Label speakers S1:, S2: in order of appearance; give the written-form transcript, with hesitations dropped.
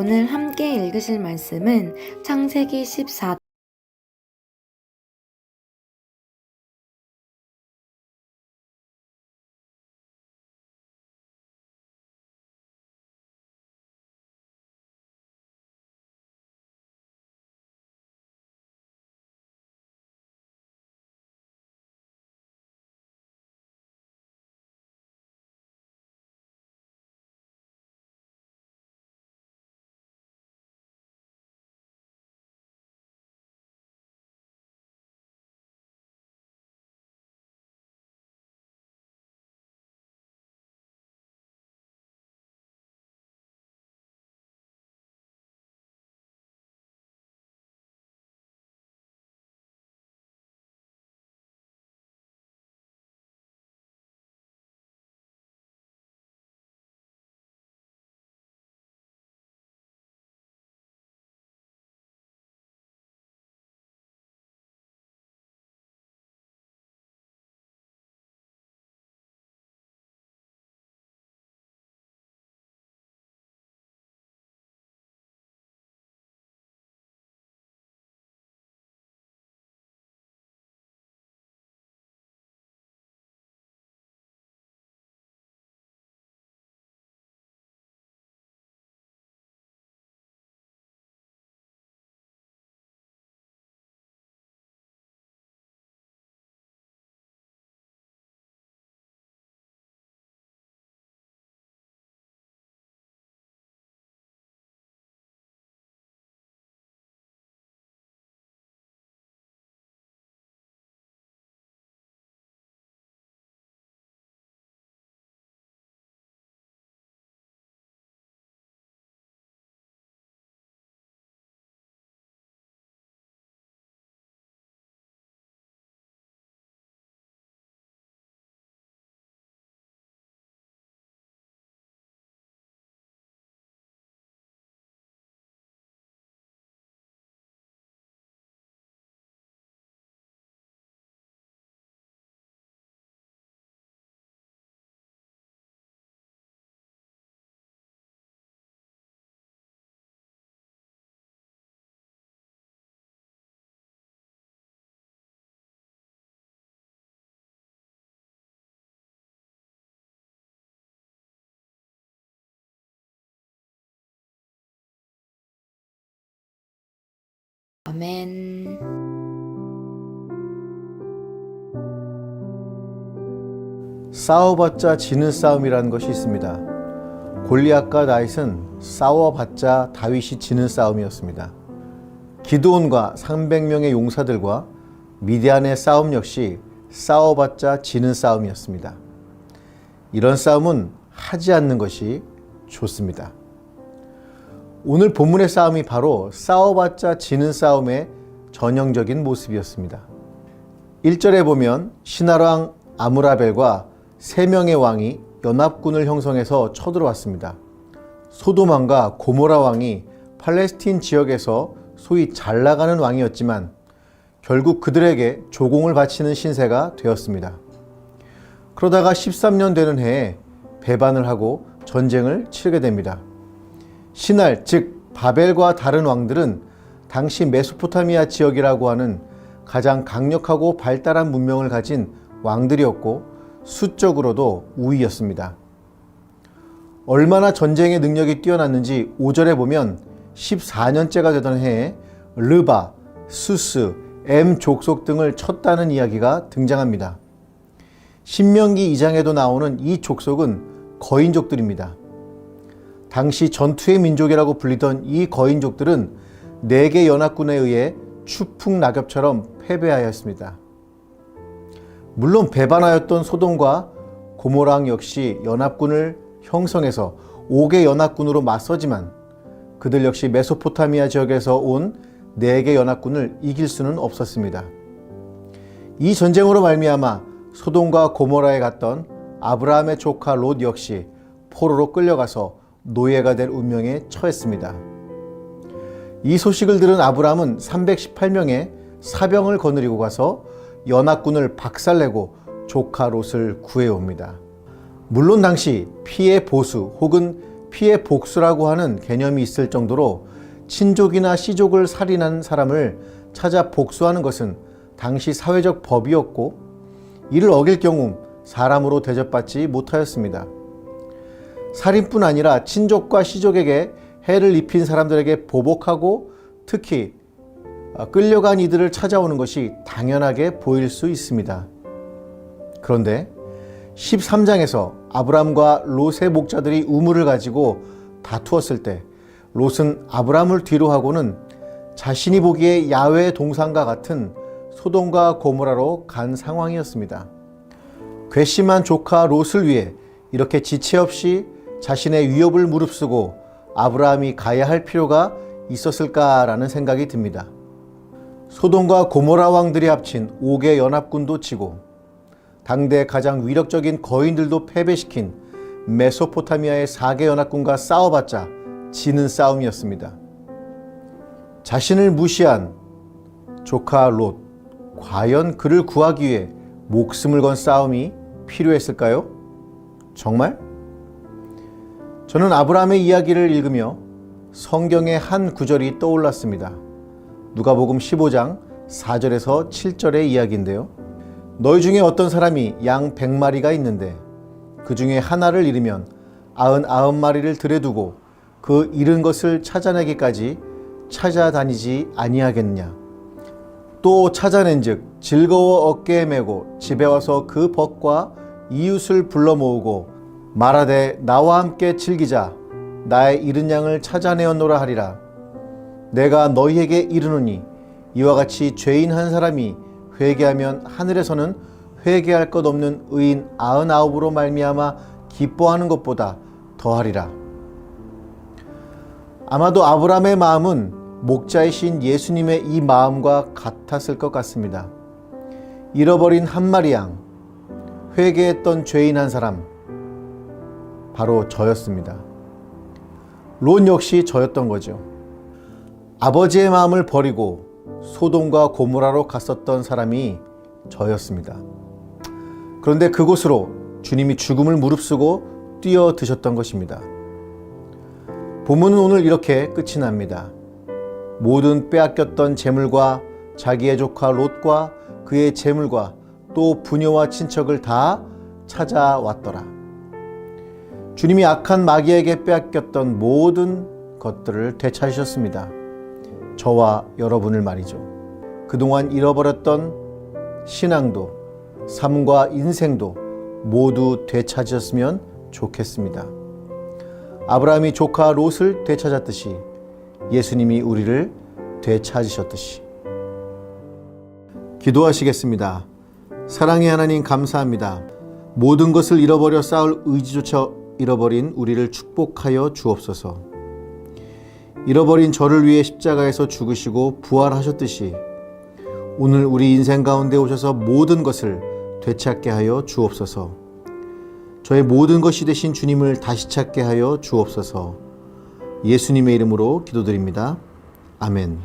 S1: 오늘 함께 읽으실 말씀은 창세기 14장 아멘.
S2: 싸워봤자 지는 싸움이라는 것이 있습니다. 골리앗과 다윗은 싸워봤자 다윗이 지는 싸움이었습니다. 기드온과 300명의 용사들과 미디안의 싸움 역시 싸워봤자 지는 싸움이었습니다. 이런 싸움은 하지 않는 것이 좋습니다. 오늘 본문의 싸움이 바로 싸워봤자 지는 싸움의 전형적인 모습이었습니다. 1절에 보면 신할왕 아므라벨과 3명의 왕이 연합군을 형성해서 쳐들어왔습니다. 소돔왕과 고모라 왕이 팔레스틴 지역에서 소위 잘 나가는 왕이었지만 결국 그들에게 조공을 바치는 신세가 되었습니다. 그러다가 13년 되는 해에 배반을 하고 전쟁을 치르게 됩니다. 신할, 즉 바벨과 다른 왕들은 당시 메소포타미아 지역이라고 하는 가장 강력하고 발달한 문명을 가진 왕들이었고 수적으로도 우위였습니다. 얼마나 전쟁의 능력이 뛰어났는지 5절에 보면 14년째가 되던 해에 르바, 수스, 엠 족속 등을 쳤다는 이야기가 등장합니다. 신명기 2장에도 나오는 이 족속은 거인족들입니다. 당시 전투의 민족이라고 불리던 이 거인족들은 4개 연합군에 의해 추풍낙엽처럼 패배하였습니다. 물론 배반하였던 소돔과 고모랑 역시 연합군을 형성해서 5개 연합군으로 맞서지만 그들 역시 메소포타미아 지역에서 온 4개 연합군을 이길 수는 없었습니다. 이 전쟁으로 말미암아 소돔과 고모라에 갔던 아브라함의 조카 롯 역시 포로로 끌려가서 노예가 될 운명에 처했습니다. 이 소식을 들은 아브라함은 318명의 사병을 거느리고 가서 연합군을 박살내고 조카 롯을 구해옵니다. 물론 당시 피해 보수 혹은 피해 복수라고 하는 개념이 있을 정도로 친족이나 씨족을 살인한 사람을 찾아 복수하는 것은 당시 사회적 법이었고, 이를 어길 경우 사람으로 대접받지 못하였습니다. 살인뿐 아니라 친족과 씨족에게 해를 입힌 사람들에게 보복하고 특히 끌려간 이들을 찾아오는 것이 당연하게 보일 수 있습니다. 그런데 13장에서 아브람과 롯의 목자들이 우물을 가지고 다투었을 때 롯은 아브람을 뒤로 하고는 자신이 보기에 야훼의 동산과 같은 소돔과 고모라로 간 상황이었습니다. 괘씸한 조카 롯을 위해 이렇게 지체 없이 자신의 위협을 무릅쓰고 아브라함이 가야 할 필요가 있었을까라는 생각이 듭니다. 소돔과 고모라 왕들이 합친 5개 연합군도 치고 당대 가장 위력적인 거인들도 패배시킨 메소포타미아의 4개 연합군과 싸워봤자 지는 싸움이었습니다. 자신을 무시한 조카 롯, 과연 그를 구하기 위해 목숨을 건 싸움이 필요했을까요? 정말? 저는 아브라함의 이야기를 읽으며 성경의 한 구절이 떠올랐습니다. 누가복음 15장 4절에서 7절의 이야기인데요. 너희 중에 어떤 사람이 양 100마리가 있는데 그 중에 하나를 잃으면 99마리를 들여 두고 그 잃은 것을 찾아내기까지 찾아다니지 아니하겠느냐. 또 찾아낸즉 즐거워 어깨에 메고 집에 와서 그 벗과 이웃을 불러 모으고 말하되 나와 함께 즐기자. 나의 잃은 양을 찾아내었노라 하리라. 내가 너희에게 이르노니 이와 같이 죄인 한 사람이 회개하면 하늘에서는 회개할 것 없는 의인 99으로 말미암아 기뻐하는 것보다 더하리라. 아마도 아브라함의 마음은 목자이신 예수님의 이 마음과 같았을 것 같습니다. 잃어버린 한 마리 양, 회개했던 죄인 한 사람, 바로 저였습니다. 롯 역시 저였던 거죠. 아버지의 마음을 버리고 소돔과 고모라로 갔었던 사람이 저였습니다. 그런데 그곳으로 주님이 죽음을 무릅쓰고 뛰어드셨던 것입니다. 본문은 오늘 이렇게 끝이 납니다. 모든 빼앗겼던 재물과 자기의 조카 롯과 그의 재물과 또 부녀와 친척을 다 찾아왔더라. 주님이 악한 마귀에게 빼앗겼던 모든 것들을 되찾으셨습니다. 저와 여러분을 말이죠. 그동안 잃어버렸던 신앙도 삶과 인생도 모두 되찾으셨으면 좋겠습니다. 아브라함이 조카 롯을 되찾았듯이 예수님이 우리를 되찾으셨듯이. 기도하시겠습니다. 사랑의 하나님 감사합니다. 모든 것을 잃어버려 싸울 의지조차 잃어버린 우리를 축복하여 주옵소서. 잃어버린 저를 위해 십자가에서 죽으시고 부활하셨듯이 오늘 우리 인생 가운데 오셔서 모든 것을 되찾게 하여 주옵소서. 저의 모든 것이 되신 주님을 다시 찾게 하여 주옵소서. 예수님의 이름으로 기도드립니다. 아멘.